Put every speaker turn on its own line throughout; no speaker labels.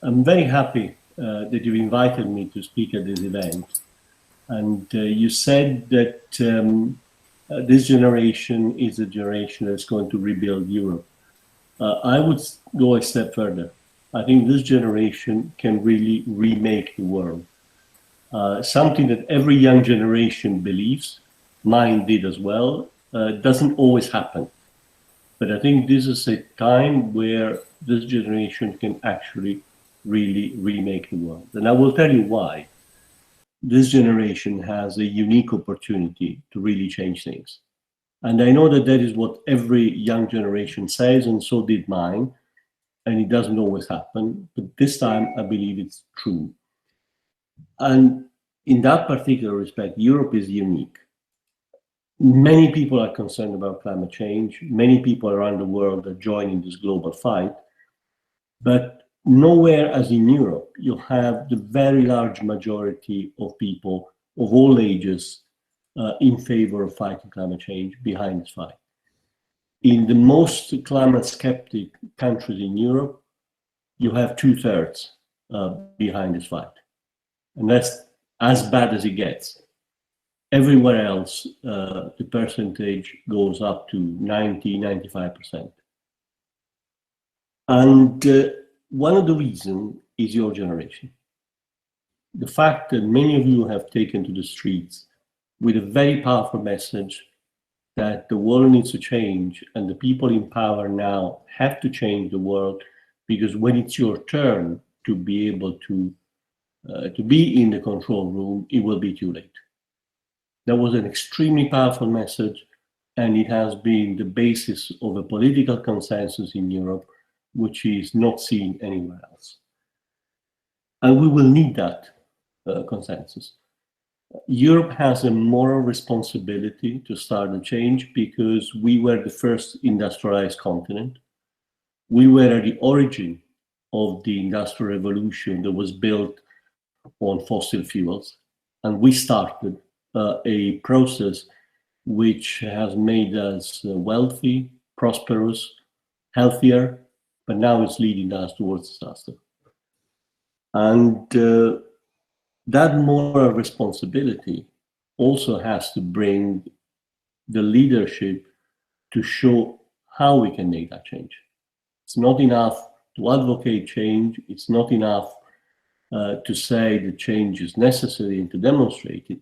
I'm very happy that you invited me to speak at this event. And you said that this generation is a generation that's going to rebuild Europe. I would go a step further. I think this generation can really remake the world. Something that every young generation believes, mine did as well, doesn't always happen. But I think this is a time where this generation can actually really remake the world. And I will tell you why. This generation has a unique opportunity to really change things. And I know that that is what every young generation says, and so did mine. And it doesn't always happen. But this time, I believe it's true. And in that particular respect, Europe is unique. Many people are concerned about climate change. Many people around the world are joining this global fight. But nowhere as in Europe, you have the very large majority of people of all ages in favor of fighting climate change behind this fight. In the most climate skeptic countries in Europe, you have 2/3 behind this fight. And that's as bad as it gets. Everywhere else, the percentage goes up to 90, 95%. And one of the reasons is your generation. The fact that many of you have taken to the streets with a very powerful message that the world needs to change and the people in power now have to change the world, because when it's your turn to be able to be in the control room, it will be too late. That was an extremely powerful message, and it has been the basis of a political consensus in Europe, which is not seen anywhere else. And we will need that consensus. Europe has a moral responsibility to start a change because we were the first industrialized continent. We were at the origin of the Industrial Revolution that was built on fossil fuels. And we started a process which has made us wealthy, prosperous, healthier, but now it's leading us towards disaster. And that moral responsibility also has to bring the leadership to show how we can make that change. It's not enough to advocate change. It's not enough to say the change is necessary and to demonstrate it.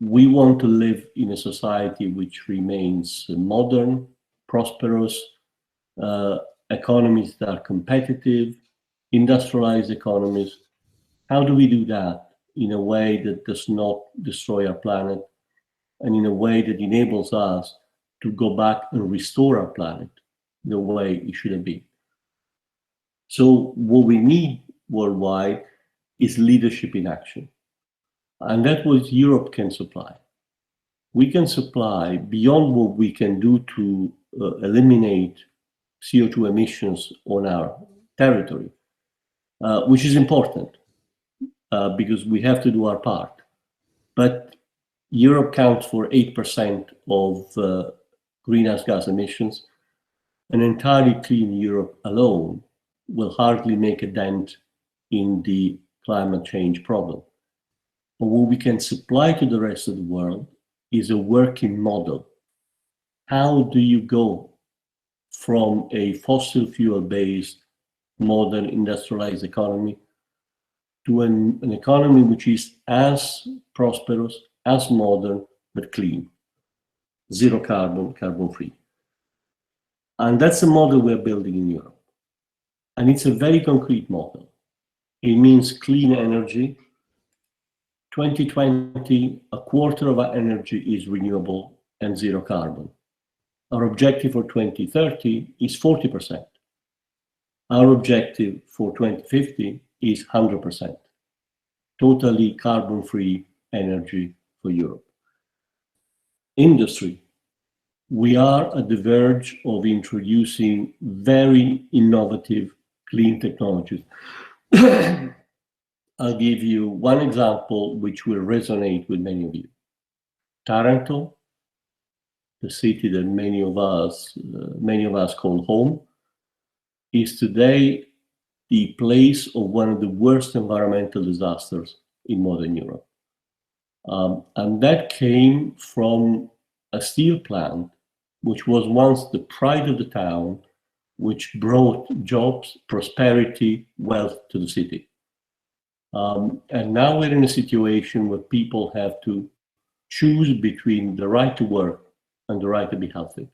We want to live in a society which remains modern, prosperous, economies that are competitive, industrialized economies. How do we do that in a way that does not destroy our planet and in a way that enables us to go back and restore our planet the way it should have been? So what we need worldwide is leadership in action. And that's what Europe can supply. We can supply beyond what we can do to eliminate CO2 emissions on our territory, which is important because we have to do our part. But Europe counts for 8% of greenhouse gas emissions. An entirely clean Europe alone will hardly make a dent in the climate change problem. But what we can supply to the rest of the world is a working model. How do you go from a fossil fuel-based modern industrialized economy to an economy which is as prosperous, as modern, but clean, zero carbon, carbon-free? And that's the model we're building in Europe. And it's a very concrete model. It means clean energy. 2020, a quarter of our energy is renewable and zero carbon. Our objective for 2030 is 40%. Our objective for 2050 is 100%. Totally carbon-free energy for Europe. Industry. We are at the verge of introducing very innovative clean technologies. I'll give you one example which will resonate with many of you. Taranto, the city that many of us call home, is today the place of one of the worst environmental disasters in modern Europe. And that came from a steel plant, which was once the pride of the town, which brought jobs, prosperity, wealth to the city. And now we're in a situation where people have to choose between the right to work and the right to be healthy.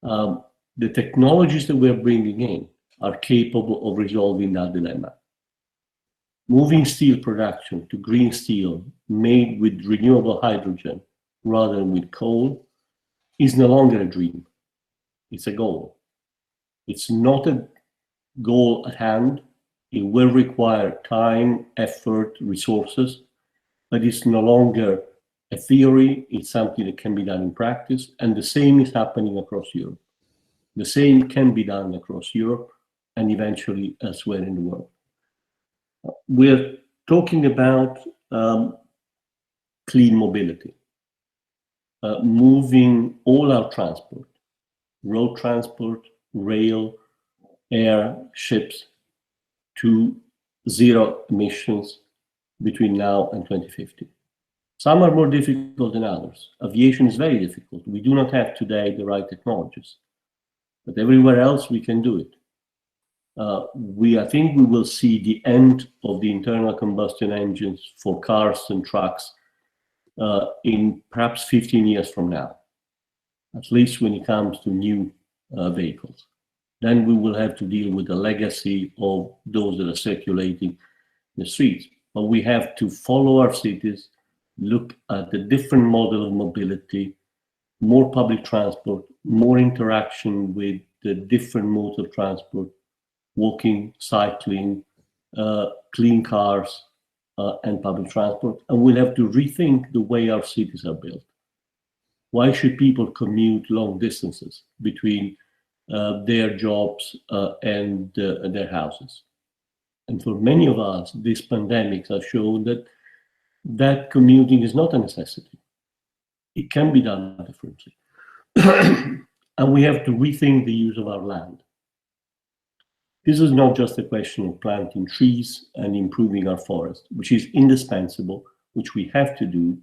The technologies that we're bringing in are capable of resolving that dilemma. Moving steel production to green steel made with renewable hydrogen rather than with coal is no longer a dream. It's a goal. It's not a goal at hand. It will require time, effort, resources, but it's no longer a theory. It's something that can be done in practice, and the same is happening across Europe. The same can be done across Europe and eventually elsewhere in the world. We're talking about clean mobility, moving all our transport, road transport, rail, air, ships, to zero emissions between now and 2050. Some are more difficult than others. Aviation is very difficult. We do not have today the right technologies, but everywhere else we can do it. I think we will see the end of the internal combustion engines for cars and trucks in perhaps 15 years from now, at least when it comes to new vehicles. Then we will have to deal with the legacy of those that are circulating in the streets. But we have to follow our cities, look at the different model of mobility, more public transport, more interaction with the different modes of transport, walking, cycling, clean cars, and public transport. And we'll have to rethink the way our cities are built. Why should people commute long distances between their jobs and their houses? And for many of us, this pandemic has shown that commuting is not a necessity. It can be done differently. And we have to rethink the use of our land. This is not just a question of planting trees and improving our forest, which is indispensable, which we have to do,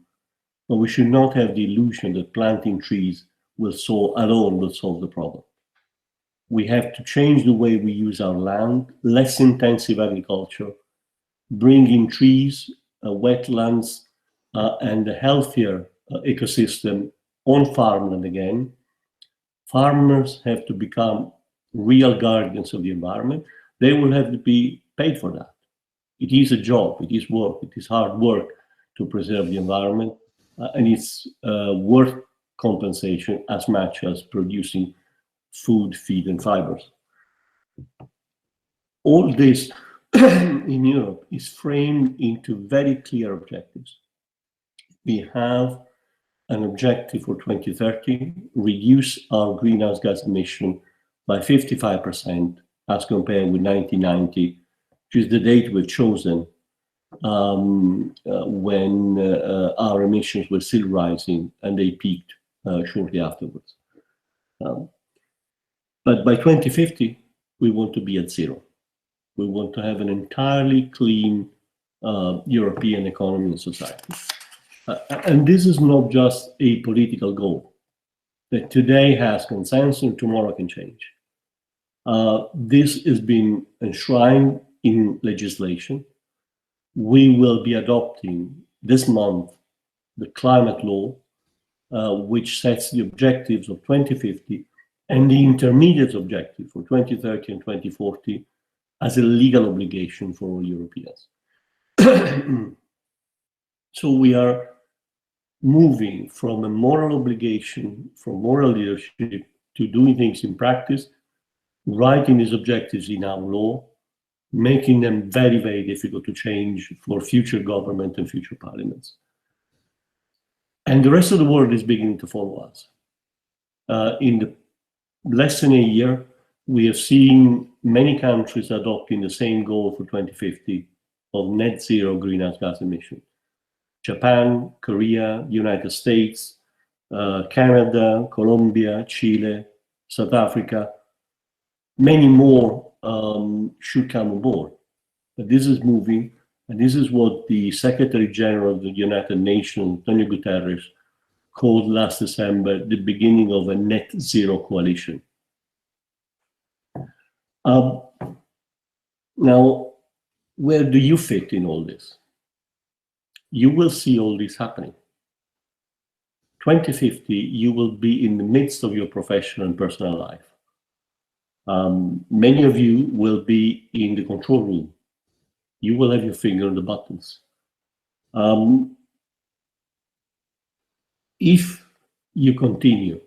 but we should not have the illusion that planting trees alone will solve the problem. We have to change the way we use our land, less intensive agriculture, bring in trees, wetlands, and a healthier ecosystem on farmland again. Farmers have to become real guardians of the environment. They will have to be paid for that. It is a job, it is work, it is hard work to preserve the environment, and it's worth compensation as much as producing food, feed, and fibers. All this in Europe is framed into very clear objectives. We have an objective for 2030, reduce our greenhouse gas emission by 55% as compared with 1990, which is the date we've chosen when our emissions were still rising and they peaked shortly afterwards. But by 2050, we want to be at zero. We want to have an entirely clean European economy and society. And this is not just a political goal that today has consensus and tomorrow can change. This has been enshrined in legislation. We will be adopting this month the climate law, which sets the objectives of 2050 and the intermediate objective for 2030 and 2040 as a legal obligation for all Europeans. So we are moving from a moral obligation, from moral leadership, to doing things in practice, writing these objectives in our law, making them very, very difficult to change for future government and future parliaments. And the rest of the world is beginning to follow us. In the less than a year, we have seen many countries adopting the same goal for 2050 of net zero greenhouse gas emissions. Japan, Korea, United States, Canada, Colombia, Chile, South Africa. Many more should come on board. But this is moving, and this is what the Secretary General of the United Nations, Antonio Guterres, called last December the beginning of a net zero coalition. Now, where do you fit in all this? You will see all this happening. 2050, you will be in the midst of your professional and personal life. Many of you will be in the control room. You will have your finger on the buttons. If you continue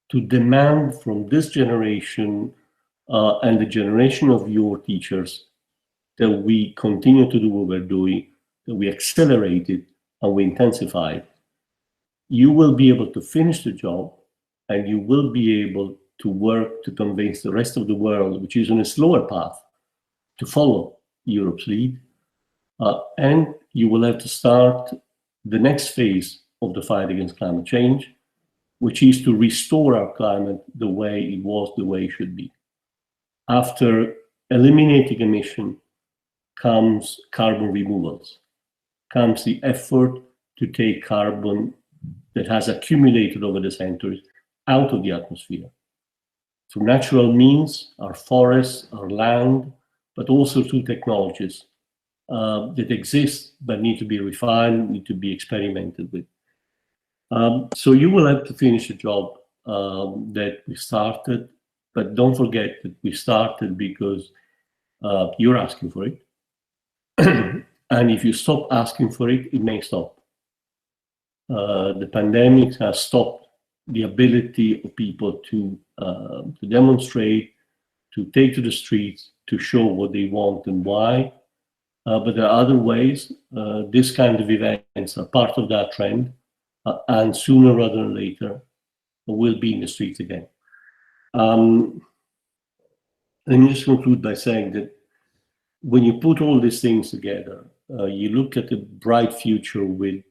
to demand from this generation and the generation of your teachers that we continue to do what we're doing, that we accelerate it and we intensify it, you will be able to finish the job, and you will be able to work to convince the rest of the world, which is on a slower path, to follow Europe's lead. And you will have to start the next phase of the fight against climate change, which is to restore our climate the way it was, the way it should be. After eliminating emission comes carbon removals, comes the effort to take carbon that has accumulated over the centuries out of the atmosphere through natural means, our forests, our land, but also through technologies that exist but need to be refined, need to be experimented with. So you will have to finish a job that we started, but don't forget that we started because you're asking for it. And if you stop asking for it, it may stop. The pandemic has stopped the ability of people to demonstrate, to take to the streets, to show what they want and why. But there are other ways. This kind of events are part of that trend, and sooner rather than later, we'll be in the streets again. Let me just conclude by saying that when you put all these things together, you look at a bright future with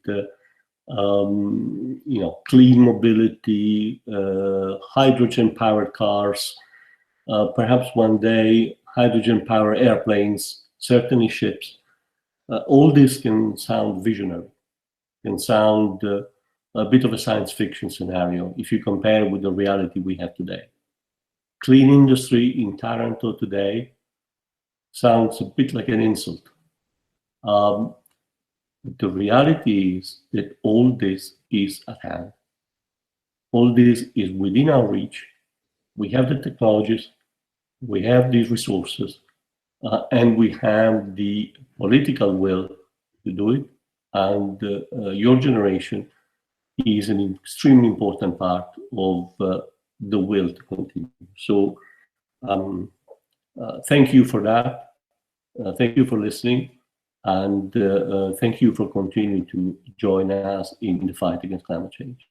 clean mobility, hydrogen-powered cars, perhaps one day hydrogen-powered airplanes, certainly ships. All this can sound visionary, can sound a bit of a science fiction scenario if you compare with the reality we have today. Clean industry in Taranto today sounds a bit like an insult. The reality is that all this is at hand. All this is within our reach. We have the technologies, we have these resources, and we have the political will to do it. And your generation is an extremely important part of the will to continue. So thank you for that. Thank you for listening. And thank you for continuing to join us in the fight against climate change.